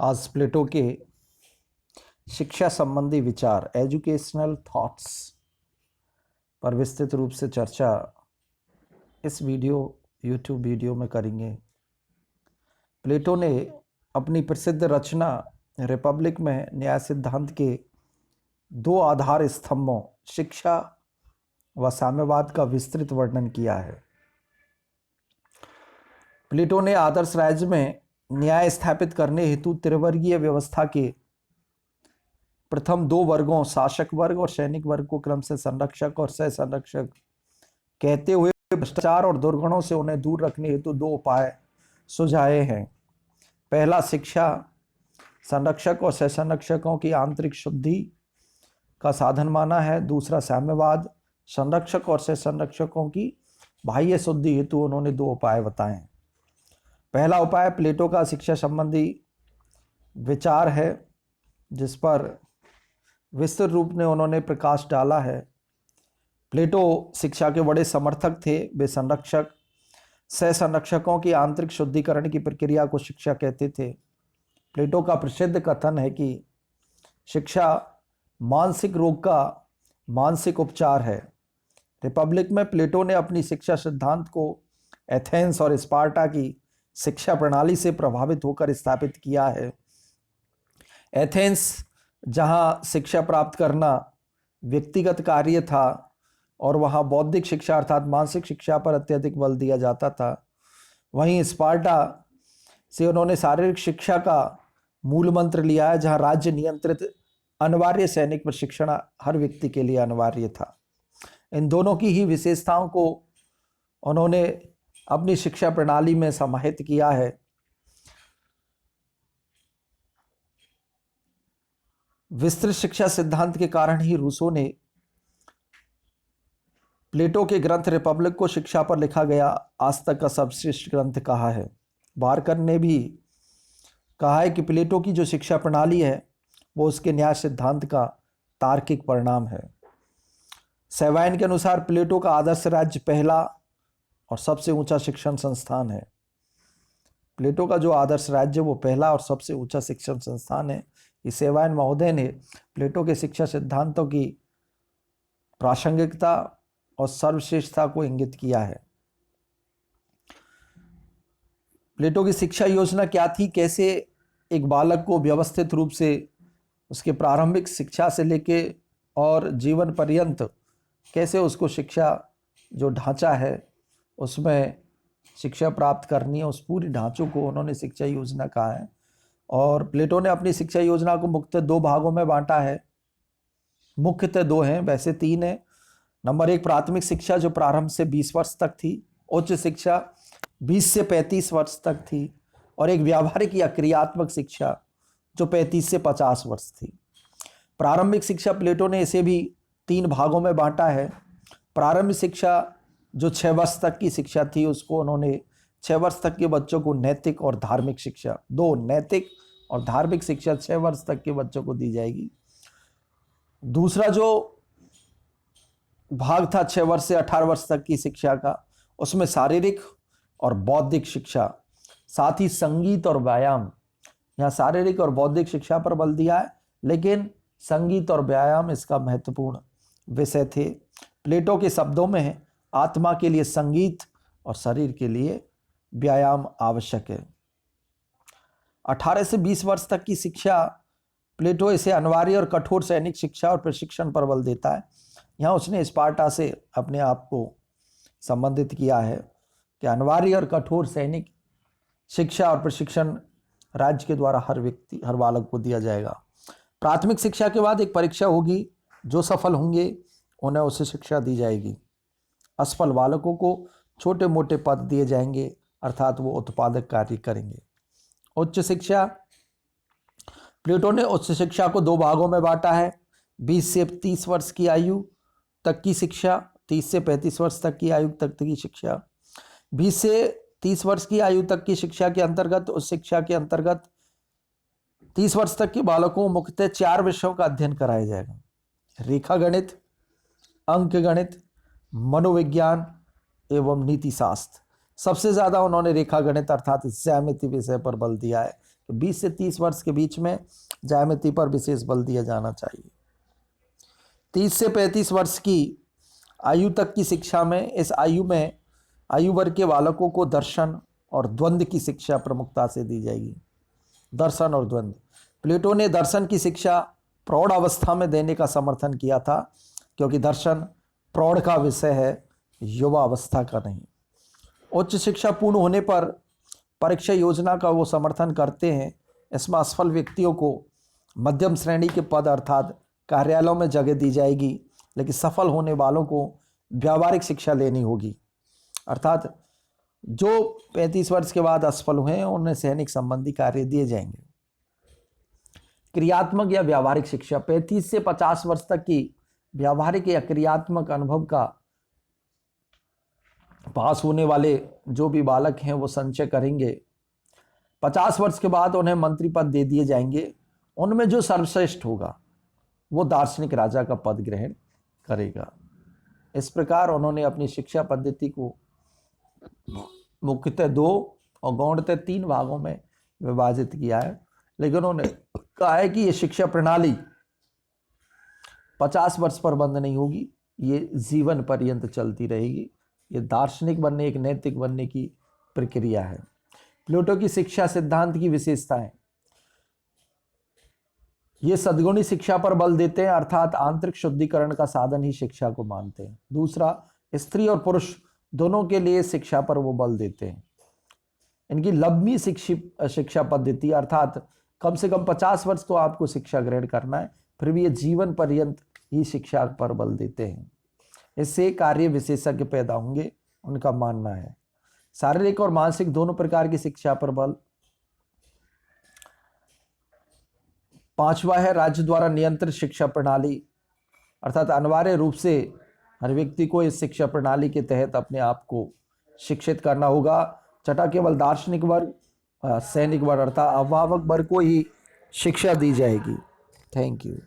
आज प्लेटो के शिक्षा संबंधी विचार एजुकेशनल थॉट्स पर विस्तृत रूप से चर्चा इस यूट्यूब वीडियो में करेंगे। प्लेटो ने अपनी प्रसिद्ध रचना रिपब्लिक में न्याय सिद्धांत के दो आधार स्तंभों शिक्षा व साम्यवाद का विस्तृत वर्णन किया है। प्लेटो ने आदर्श राज्य में न्याय स्थापित करने हेतु त्रिवर्गीय व्यवस्था के प्रथम दो वर्गों शासक वर्ग और सैनिक वर्ग को क्रम से संरक्षक और सह संरक्षक कहते हुए भ्रष्टाचार और दुर्गुणों से उन्हें दूर रखने हेतु दो उपाय सुझाए हैं। पहला, शिक्षा संरक्षक और सह संरक्षकों की आंतरिक शुद्धि का साधन माना है। दूसरा, साम्यवाद संरक्षक और सह संरक्षकों की बाह्य शुद्धि हेतु उन्होंने दो उपाय बताए हैं। पहला उपाय प्लेटो का शिक्षा संबंधी विचार है, जिस पर विस्तृत रूप में उन्होंने प्रकाश डाला है। प्लेटो शिक्षा के बड़े समर्थक थे। वे संरक्षक सह संरक्षकों की आंतरिक शुद्धिकरण की प्रक्रिया को शिक्षा कहते थे। प्लेटो का प्रसिद्ध कथन है कि शिक्षा मानसिक रोग का मानसिक उपचार है। रिपब्लिक में प्लेटो ने अपनी शिक्षा सिद्धांत को एथेंस और स्पार्टा की शिक्षा प्रणाली से प्रभावित होकर स्थापित किया है। एथेंस, जहां शिक्षा प्राप्त करना व्यक्तिगत कार्य था और वहां बौद्धिक शिक्षा अर्थात मानसिक शिक्षा पर अत्यधिक बल दिया जाता था, वहीं स्पार्टा से उन्होंने शारीरिक शिक्षा का मूल मंत्र लिया है, जहां राज्य नियंत्रित अनिवार्य सैनिक प्रशिक्षण हर व्यक्ति के लिए अनिवार्य था। इन दोनों की ही विशेषताओं को उन्होंने अपनी शिक्षा प्रणाली में समाहित किया है। विस्तृत शिक्षा सिद्धांत के कारण ही रूसो ने प्लेटो के ग्रंथ रिपब्लिक को शिक्षा पर लिखा गया आज तक का सर्वश्रेष्ठ ग्रंथ कहा है। बार्कर ने भी कहा है कि प्लेटो की जो शिक्षा प्रणाली है वो उसके न्याय सिद्धांत का तार्किक परिणाम है। सेवाइन के अनुसार प्लेटो का आदर्श राज्य पहला और सबसे ऊंचा शिक्षण संस्थान है। प्लेटो का जो आदर्श राज्य वो पहला और सबसे ऊंचा शिक्षण संस्थान है। इस सेवाइन महोदय ने प्लेटो के शिक्षा सिद्धांतों की प्रासंगिकता और सर्वश्रेष्ठता को इंगित किया है। प्लेटो की शिक्षा योजना क्या थी? कैसे एक बालक को व्यवस्थित रूप से उसके प्रारंभिक शिक्षा से लेके और जीवन पर्यंत कैसे उसको शिक्षा जो ढांचा है उसमें शिक्षा प्राप्त करनी है, उस पूरी ढांचों को उन्होंने शिक्षा योजना कहा है। और प्लेटो ने अपनी शिक्षा योजना को मुख्यतः दो भागों में बांटा है। मुख्यतः दो हैं, वैसे तीन है। नंबर एक, प्राथमिक शिक्षा जो प्रारंभ से 20 वर्ष तक थी। उच्च शिक्षा 20 से 35 वर्ष तक थी। और एक व्यावहारिक या क्रियात्मक शिक्षा जो 35 से 50 वर्ष थी। प्रारंभिक शिक्षा प्लेटो ने इसे भी तीन भागों में बांटा है। प्रारंभिक शिक्षा जो 6 वर्ष तक की शिक्षा थी, उसको उन्होंने 6 वर्ष तक के बच्चों को नैतिक और धार्मिक शिक्षा, दो नैतिक और धार्मिक शिक्षा 6 वर्ष तक के बच्चों को दी जाएगी। दूसरा जो भाग था 6 वर्ष से 18 वर्ष तक की शिक्षा का, उसमें शारीरिक और बौद्धिक शिक्षा, साथ ही संगीत और व्यायाम। यहाँ शारीरिक और बौद्धिक शिक्षा पर बल दिया है, लेकिन संगीत और व्यायाम इसका महत्वपूर्ण विषय थे। प्लेटो के शब्दों में आत्मा के लिए संगीत और शरीर के लिए व्यायाम आवश्यक है। 18 से 20 वर्ष तक की शिक्षा प्लेटो इसे अनिवार्य और कठोर सैनिक शिक्षा और प्रशिक्षण पर बल देता है। यहाँ उसने स्पार्टा से अपने आप को संबंधित किया है कि अनिवार्य और कठोर सैनिक शिक्षा और प्रशिक्षण राज्य के द्वारा हर बालक को दिया जाएगा। प्राथमिक शिक्षा के बाद एक परीक्षा होगी, जो सफल होंगे उन्हें उसे शिक्षा दी जाएगी। असफल बालकों को छोटे मोटे पद दिए जाएंगे, अर्थात वो उत्पादक कार्य करेंगे। उच्च शिक्षा, प्लेटो ने उच्च शिक्षा को दो भागों में बांटा है। 20 से 30 वर्ष की आयु तक की शिक्षा, 30 से 35 वर्ष तक की आयु तक की शिक्षा। 20 से 30 वर्ष की आयु तक की शिक्षा के अंतर्गत, उस शिक्षा के अंतर्गत 30 वर्ष तक के बालकों को मुख्यतः 4 विषयों का अध्ययन कराया जाएगा। रेखा गणित, अंक गणित, मनोविज्ञान एवं नीति शास्त्र। सबसे ज्यादा उन्होंने रेखा गणित अर्थात ज्यामिति विषय पर बल दिया है तो 20 से 30 वर्ष के बीच में ज्यामिति पर विशेष बल दिया जाना चाहिए। 30 से 35 वर्ष की आयु तक की शिक्षा में, इस आयु में आयु वर्ग के बालकों को दर्शन और द्वंद्व की शिक्षा प्रमुखता से दी जाएगी। दर्शन और द्वंद्व, प्लेटो ने दर्शन की शिक्षा प्रौढ़ अवस्था में देने का समर्थन किया था, क्योंकि दर्शन प्रौढ़ का विषय है, युवा अवस्था का नहीं। उच्च शिक्षा पूर्ण होने पर परीक्षा योजना का वो समर्थन करते हैं। इसमें असफल व्यक्तियों को मध्यम श्रेणी के पद अर्थात कार्यालयों में जगह दी जाएगी, लेकिन सफल होने वालों को व्यावहारिक शिक्षा लेनी होगी। अर्थात जो 35 वर्ष के बाद असफल हुए हैं उन्हें सैनिक संबंधी कार्य दिए जाएंगे। क्रियात्मक या व्यावहारिक शिक्षा, 35 से 50 वर्ष तक की व्यावहारिक या क्रियात्मक अनुभव का पास होने वाले जो भी बालक हैं वो संचय करेंगे। 50 वर्ष के बाद उन्हें मंत्री पद दे दिए जाएंगे। उनमें जो सर्वश्रेष्ठ होगा वो दार्शनिक राजा का पद ग्रहण करेगा। इस प्रकार उन्होंने अपनी शिक्षा पद्धति को मुख्यतः 2 और गौणतः 3 भागों में विभाजित किया है। लेकिन उन्होंने कहा है कि ये शिक्षा प्रणाली 50 वर्ष पर बंद नहीं होगी, ये जीवन पर्यंत चलती रहेगी। ये दार्शनिक बनने, एक नैतिक बनने की प्रक्रिया है। प्लेटो की शिक्षा सिद्धांत की विशेषताएं, ये सद्गुणी शिक्षा पर बल देते हैं, अर्थात आंतरिक शुद्धिकरण का साधन ही शिक्षा को मानते हैं। दूसरा, स्त्री और पुरुष दोनों के लिए शिक्षा पर वो बल देते हैं। इनकी लंबी शिक्षा पद्धति, अर्थात कम से कम 50 वर्ष तो आपको शिक्षा ग्रहण करना है, फिर भी ये जीवन पर्यंत ही शिक्षा पर बल देते हैं। इससे कार्य विशेषज्ञ पैदा होंगे, उनका मानना है। शारीरिक और मानसिक दोनों प्रकार की शिक्षा पर बल। 5वां है राज्य द्वारा नियंत्रित शिक्षा प्रणाली, अर्थात अनिवार्य रूप से हर व्यक्ति को इस शिक्षा प्रणाली के तहत अपने आप को शिक्षित करना होगा। छठा, केवल दार्शनिक वर्ग, सैनिक वर्ग अर्थात अभिभावक वर्ग को ही शिक्षा दी जाएगी। Thank you.